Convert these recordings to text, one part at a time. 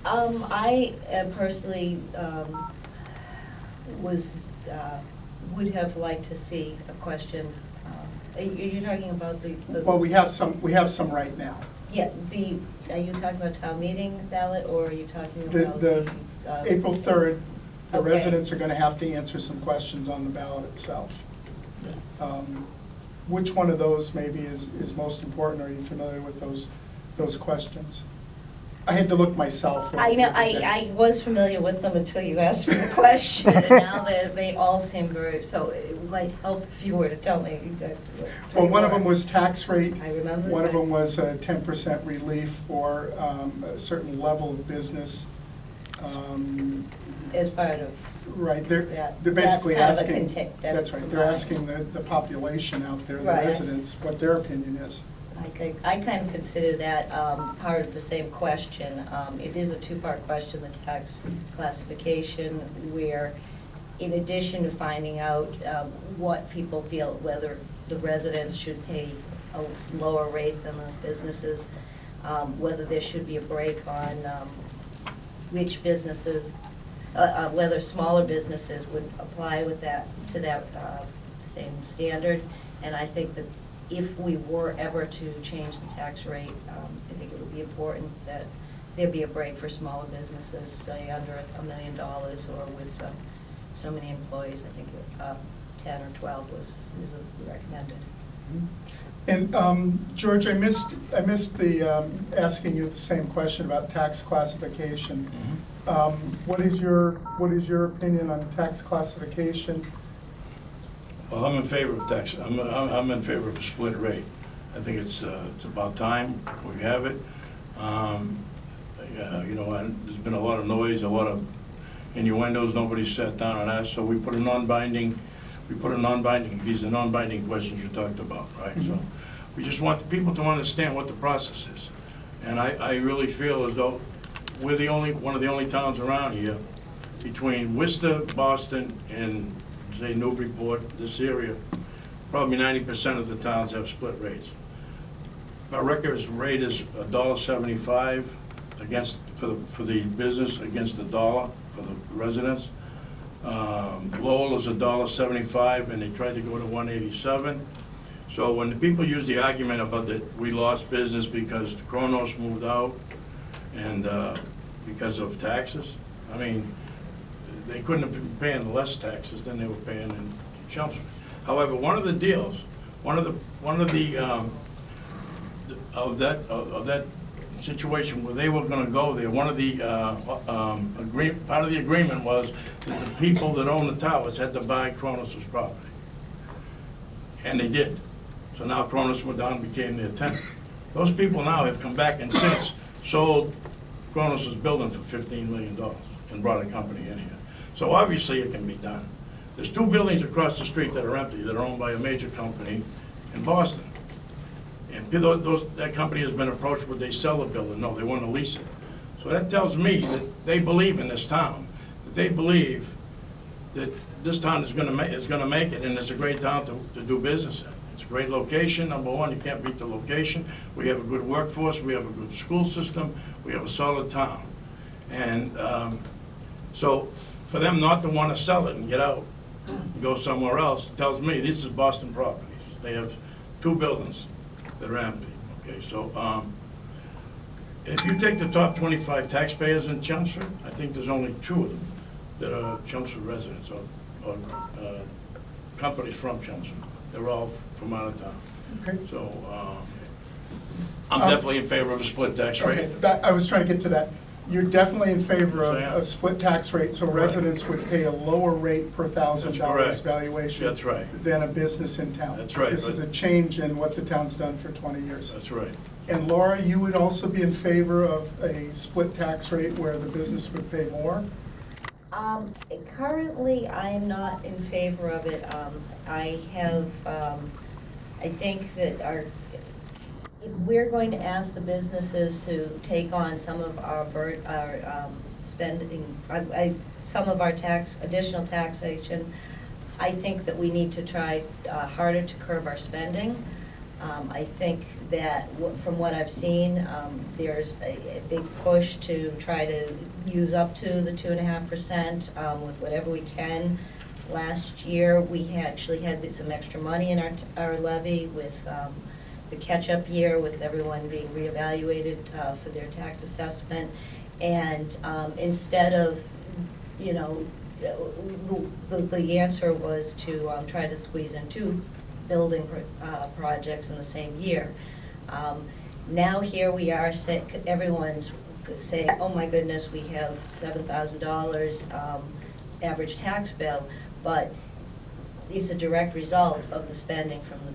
I personally would have liked to see a question. Are you talking about the? Well, we have some right now. Yeah, are you talking about town meeting ballot, or are you talking about The April 3rd, the Okay. residents are going to have to answer some questions on the ballot itself. Which one of those maybe is most important? Are you familiar with those questions? I had to look myself. I know, I was familiar with them until you asked me the question, and now they all seem very, so it might help if you were to tell me exactly what. Well, one of them was tax rate. I remember One of that. them was a 10% relief for a certain level of business. As part of. Right, they're That's basically kind of a asking, that's that's right, they're fine. asking the population out there, the Right. residents, what their opinion is. I kind of consider that part of the same question. It is a two-part question, the tax classification, where in addition to finding out what people feel, whether the residents should pay a lower rate than the businesses, whether there should be a break on which businesses, whether smaller businesses would apply with that, to that same standard. And I think that if we were ever to change the tax rate, I think it would be important that there be a break for smaller businesses, say under $1 million or with so many employees. I think 10 or 12 is recommended. And George, I missed the asking you the same question about tax classification. What is your opinion on tax classification? Well, I'm in favor of tax. I'm in favor of a split rate. I think it's about time we have it. Yeah, you know, and there's been a lot of noise, a lot of innuendos. Nobody's sat down and asked, so we put a non-binding. These are non-binding questions you talked about, right? So we just want the people to understand what the process is. And I really feel as though we're one of the only towns around here between Worcester, Boston, and say Newburyport, this area, probably 90% of the towns have split rates. Our record rate is $1.75 for the business against $1 for the residents. Lowell is $1.75, and they tried to go to $1.87. So when the people use the argument about that we lost business because Kronos moved out and because of taxes, I mean, they couldn't have been paying less taxes than they were paying in Chelmsford. However, one of the deals, of that situation where they were going to go there, one of the part of the agreement was that the people that own the towers had to buy Kronos's property, and they did. So now Kronos went down and became their tenant. Those people now have come back and since sold Kronos's building for $15 million and brought a company in here. So obviously it can be done. There's 2 buildings across the street that are empty that are owned by a major company in Boston. And that company has been approached, would they sell the building? No, they want to lease it. So that tells me that they believe in this town, that they believe that this town is going to make it, and it's a great town to do business in. It's a great location, number one, you can't beat the location. We have a good workforce, we have a good school system, we have a solid town. And so for them not to want to sell it and get out and go somewhere else tells me this is Boston Properties. They have 2 buildings that are empty. Okay, so if you take the top 25 taxpayers in Chelmsford, I think there's only 2 of them that are Chelmsford residents or companies from Chelmsford. They're all from out of town. Okay. So I'm definitely in favor of a split tax rate. Okay, I was trying to get to that. You're definitely in favor of Yes, I am. a split tax rate, so residents would pay a lower rate per $1,000 correct. valuation. That's right. Than a business in town. That's right, This is a change in what the town's done for 20 years. That's right. And Laura, you would also be in favor of a split tax rate where the business would pay more? Currently, I am not in favor of it. I think that if we're going to ask the businesses to take on some of our spending, some of our additional taxation, I think that we need to try harder to curb our spending. I think that from what I've seen, there's a big push to try to use up to the 2.5% with whatever we can. Last year, we actually had some extra money in our levy with the catch-up year, with everyone being reevaluated for their tax assessment. And instead of, you know, the answer was to try to squeeze in 2 building projects in the same year. Now here we are, everyone's saying, oh my goodness, we have $7,000 average tax bill, but it's a direct result of the spending from the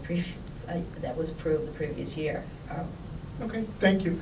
that was approved the previous year. Okay, thank you.